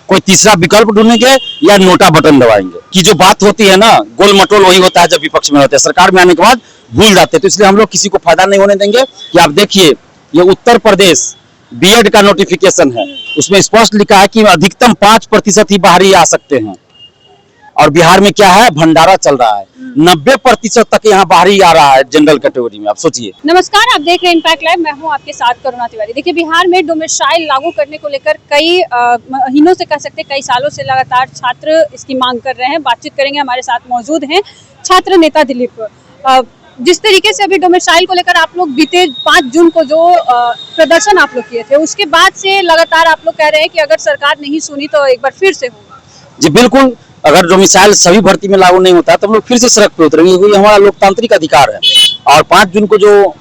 कोई तीसरा विकल्प ढूंढेंगे या नोटा बटन दबाएंगे। कि जो बात होती है ना, गोल मटोल वही होता है जब विपक्ष में होते हैं, सरकार में आने के बाद भूल जाते हैं। तो इसलिए हम लोग किसी को फायदा नहीं होने देंगे। कि आप देखिए, ये उत्तर प्रदेश बीएड का नोटिफिकेशन है, उसमें स्पष्ट लिखा है कि अधिकतम 5% ही बाहरी आ सकते हैं। और बिहार में क्या है, भंडारा चल रहा है, 90% तक यहाँ बाहरी आ रहा है जनरल कैटेगरी में। आप सोचिए। नमस्कार, आप देख रहे हैं इम्पैक्ट लाइव। मैं हूं आपके साथ करुणा तिवारी। देखिए, बिहार में डोमिसाइल लागू करने को लेकर कई महीनों से, कह सकते कई सालों से लगातार छात्र इसकी मांग कर रहे हैं। बातचीत करेंगे, हमारे साथ मौजूद हैं छात्र नेता दिलीप। जिस तरीके से अभी डोमिसाइल को लेकर आप लोग बीते 5 जून को जो प्रदर्शन आप लोग किए थे, उसके बाद से लगातार आप लोग कह रहे हैं कि अगर सरकार नहीं सुनी तो एक बार फिर से होगा। जी बिल्कुल, अगर डोमिसाइल सभी भर्ती में लागू नहीं होता तो हम लोग फिर से सड़क पर उतरेंगे, क्योंकि हमारा लोकतांत्रिक अधिकार है। और 5 जून को जो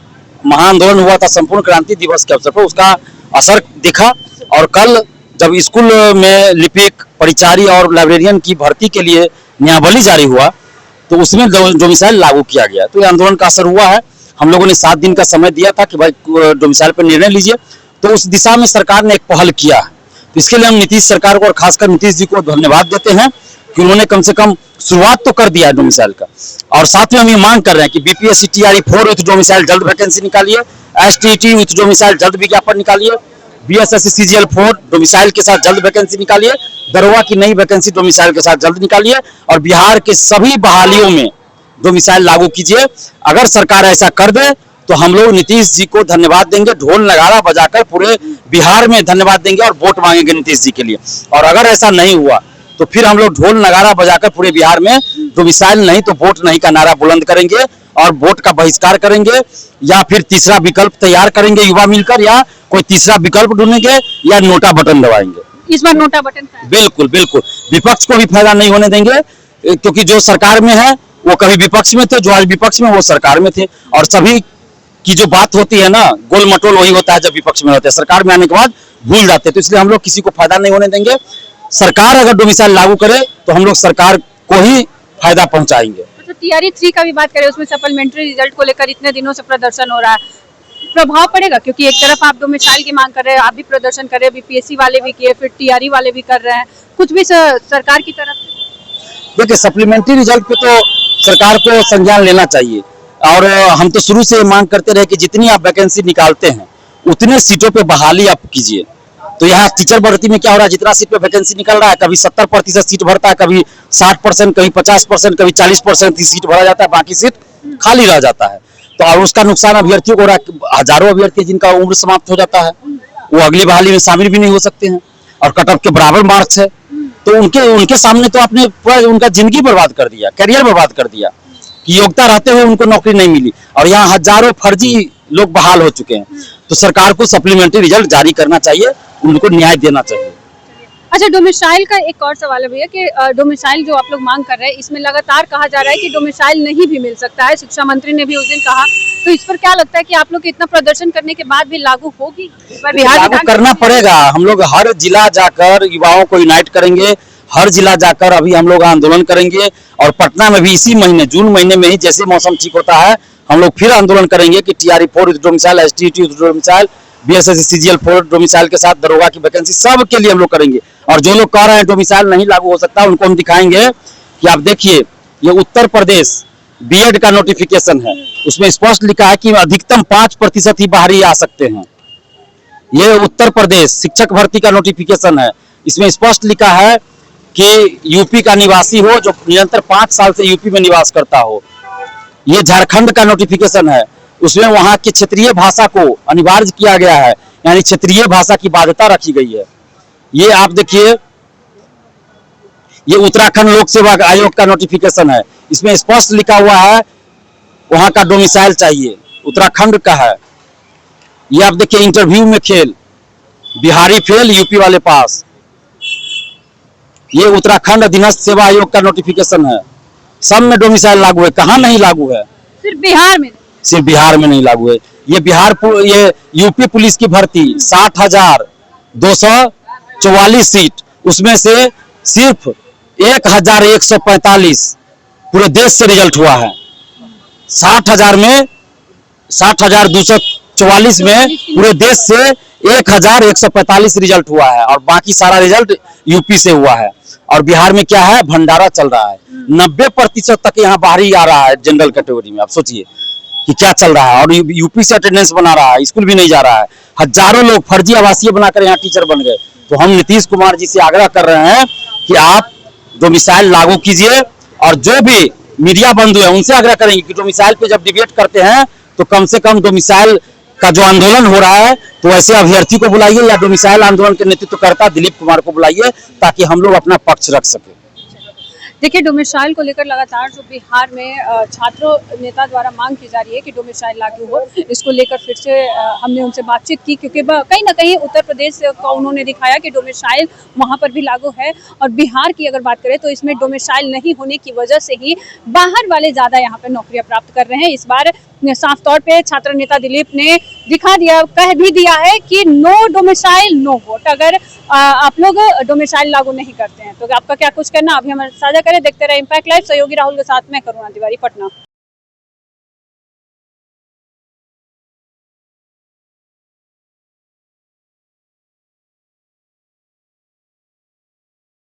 महाआंदोलन हुआ था संपूर्ण क्रांति दिवस के अवसर पर, उसका असर दिखा। और कल जब स्कूल में लिपिक, परिचारी और लाइब्रेरियन की भर्ती के लिए नियमावली जारी हुआ, तो उसमें डोमिसाइल लागू किया गया। तो ये आंदोलन का असर हुआ है। हम लोगों ने 7 दिन का समय दिया था कि भाई डोमिसाइल पर निर्णय लीजिए, तो उस दिशा में सरकार ने एक पहल किया है। तो इसके लिए हम नीतीश सरकार को और खासकर नीतीश जी को धन्यवाद देते हैं कि उन्होंने कम से कम शुरुआत तो कर दिया है डोमिसाइल का। और साथ में हम ये मांग कर रहे हैं कि बीपीएससी टीआरई 4 विथ डोमिसाइल जल्द वैकेंसी निकालिए, एसटीईटी विथ डोमिसाइल जल्द विज्ञापन निकालिए, बीएसएससी सीजीएल 4 डोमिसाइल के साथ जल्द वैकेंसी निकालिए, दरोगा की नई वैकेंसी डोमिसाइल के साथ जल्द निकालिए, और बिहार के सभी बहालियों में डोमिसाइल लागू कीजिए। अगर सरकार ऐसा कर दे तो हम लोग नीतीश जी को धन्यवाद देंगे, ढोल नगाड़ा बजाकर पूरे बिहार में धन्यवाद देंगे और वोट मांगेंगे नीतीश जी के लिए। और अगर ऐसा नहीं हुआ तो फिर हम लोग ढोल नगाड़ा बजाकर पूरे बिहार में डोमिसाइल नहीं तो वोट नहीं का नारा बुलंद करेंगे और वोट का बहिष्कार करेंगे, या फिर तीसरा विकल्प तैयार करेंगे युवा मिलकर, या कोई तीसरा विकल्प ढूंढेंगे या नोटा बटन दबाएंगे। इस बार नोटा बटन बिल्कुल बिल्कुल, विपक्ष को भी फायदा नहीं होने देंगे, क्योंकि जो सरकार में है वो कभी विपक्ष में थे, जो आज विपक्ष में वो सरकार में थे। और सभी की जो बात होती है ना, गोल मटोल वही होता है जब विपक्ष में होते हैं, सरकार में आने के बाद भूल जाते हैं। तो इसलिए हम लोग किसी को फायदा नहीं होने देंगे। सरकार अगर डोमिसाइल लागू करे तो हम लोग सरकार को ही फायदा पहुंचाएंगे। तो टीआरई 3 का भी बात करें, उसमें सप्लीमेंट्री रिजल्ट को लेकर इतने दिनों से प्रदर्शन हो रहा है, प्रभाव पड़ेगा? क्योंकि एक तरफ आप डोमिसाइल की मांग कर रहे हैं, आप भी प्रदर्शन कर रहे हैं, बीपीएससी वाले भी किए, फिर टीआरई वाले भी कर रहे हैं, कुछ भी सरकार की तरफ से? देखिए, सप्लीमेंट्री रिजल्ट पे तो सरकार को संज्ञान लेना चाहिए। और हम तो शुरू से मांग करते रहे कि जितनी आप वैकेंसी निकालते हैं उतने सीटों पे बहाली आप कीजिए। तो यहाँ टीचर भर्ती में क्या हो रहा है, जितना सीट पे वैकेंसी निकल रहा है, कभी 70% सीट भरता है, कभी 60%, कभी 50%, कभी 40% सीट भरा जाता है, बाकी सीट खाली रह जाता है। तो और उसका नुकसान अभ्यर्थियों को हो रहा है। हजारों अभ्यर्थी जिनका उम्र समाप्त हो जाता है, वो अगली बहाली में शामिल भी नहीं हो सकते हैं, और कट ऑफ के बराबर मार्क्स है। तो उनके सामने तो आपने उनका जिंदगी बर्बाद कर दिया, करियर बर्बाद कर दिया, कि योग्यता रहते हुए उनको नौकरी नहीं मिली। और यहाँ हजारों फर्जी लोग बहाल हो चुके हैं। तो सरकार को सप्लीमेंट्री रिजल्ट जारी करना चाहिए, उनको न्याय देना चाहिए। अच्छा, डोमिसाइल का एक और सवाल है भैया कि डोमिसाइल जो आप लोग मांग कर रहे हैं, इसमें लगातार कहा जा रहा है कि डोमिसाइल नहीं भी मिल सकता है। शिक्षा मंत्री ने भी उस दिन कहा। तो इस पर क्या लगता है कि आप लोग इतना प्रदर्शन करने के बाद भी लागू होगी? लागू करना पड़ेगा। हम लोग हर जिला जाकर युवाओं को यूनाइट करेंगे, हर जिला जाकर अभी हम लोग आंदोलन करेंगे। और पटना में भी इसी महीने, जून महीने में ही, जैसे मौसम ठीक होता है, हम लोग फिर आंदोलन करेंगे कि TRE 4 with domicile, STET with domicile, BSSC CGL 4 domicile के साथ दरोगा की वैकेंसी, सब के लिए हम लोग करेंगे। और जो लोग कह रहे हैं डोमिसाइल नहीं लागू हो सकता, उनको हम दिखाएंगे कि आप देखिए, ये उत्तर प्रदेश बीएड का नोटिफिकेशन है, उसमें स्पष्ट लिखा है कि अधिकतम 5% ही बाहरी आ सकते हैं। ये उत्तर प्रदेश शिक्षक भर्ती का नोटिफिकेशन है, इसमें स्पष्ट लिखा है कि यूपी का निवासी हो, जो निरंतर 5 साल से यूपी में निवास करता हो। ये झारखंड का नोटिफिकेशन है, उसमें वहां की क्षेत्रीय भाषा को अनिवार्य किया गया है, यानी क्षेत्रीय भाषा की बाध्यता रखी गई है। ये आप देखिए, ये उत्तराखंड लोक सेवा आयोग का नोटिफिकेशन है, इसमें स्पष्ट लिखा हुआ है वहां का डोमिसाइल चाहिए, उत्तराखंड का है। ये आप देखिए, इंटरव्यू में फेल, बिहारी फेल, यूपी वाले पास। ये उत्तराखंड अधीनस्थ सेवा आयोग का नोटिफिकेशन है, सब में डोमिसाइल लागू है। कहाँ नहीं लागू है? सिर्फ बिहार में। सिर्फ बिहार में नहीं लागू है। ये यूपी पुलिस की भर्ती 60,244 सीट, उसमें से सिर्फ 1,145 पूरे देश से रिजल्ट हुआ है। 60,000 में 60,200 2044 में पूरे देश से 1145 रिजल्ट हुआ है और बाकी सारा रिजल्ट यूपी से हुआ है। और बिहार में क्या है, भंडारा चल रहा है। 90% तक यहाँ बाहरी आ रहा है जनरल कैटेगरी में। आप सोचिए कि क्या चल रहा है। और यूपी से अटेंडेंस बना रहा है, स्कूल भी नहीं जा रहा है। हजारों लोग फर्जी आवासीय बनाकर यहाँ टीचर बन गए। तो हम नीतीश कुमार जी से आग्रह कर रहे हैं कि आप डोमिसाइल लागू कीजिए। और जो भी मीडिया बंधु है उनसे आग्रह करेंगे कि डोमिसाइल पे जब डिबेट करते हैं तो कम से कम डोमिसाइल का जो आंदोलन हो रहा है तो ऐसे अभ्यर्थी को बुलाइए या डोमिसाइल आंदोलन के नेतृत्वकर्ता दिलीप कुमार को बुलाइए, ताकि हम लोग अपना पक्ष रख सके। देखिए, डोमिसाइल को लेकर लगातार जो बिहार में छात्र नेता द्वारा मांग की जा रही है कि डोमिसाइल लागू हो, इसको लेकर फिर से हमने उनसे बातचीत की, क्योंकि कहीं ना कहीं उत्तर प्रदेश का उन्होंने दिखाया कि डोमिसाइल वहां पर भी लागू है। और बिहार की अगर बात करें तो इसमें डोमिसाइल नहीं होने की वजह से ही बाहर वाले ज्यादा यहाँ पर नौकरियां प्राप्त कर रहे हैं। इस बार साफ तौर पे छात्र नेता दिलीप ने दिखा दिया, कह भी दिया है कि नो डोमिसाइल नो वोट। अगर आप लोग डोमिसाइल लागू नहीं करते हैं तो आपका क्या कुछ करना, अभी हमारे साझा करें। देखते रहे इम्पैक्ट लाइव। सहयोगी राहुल के साथ मैं करुणा तिवारी, पटना।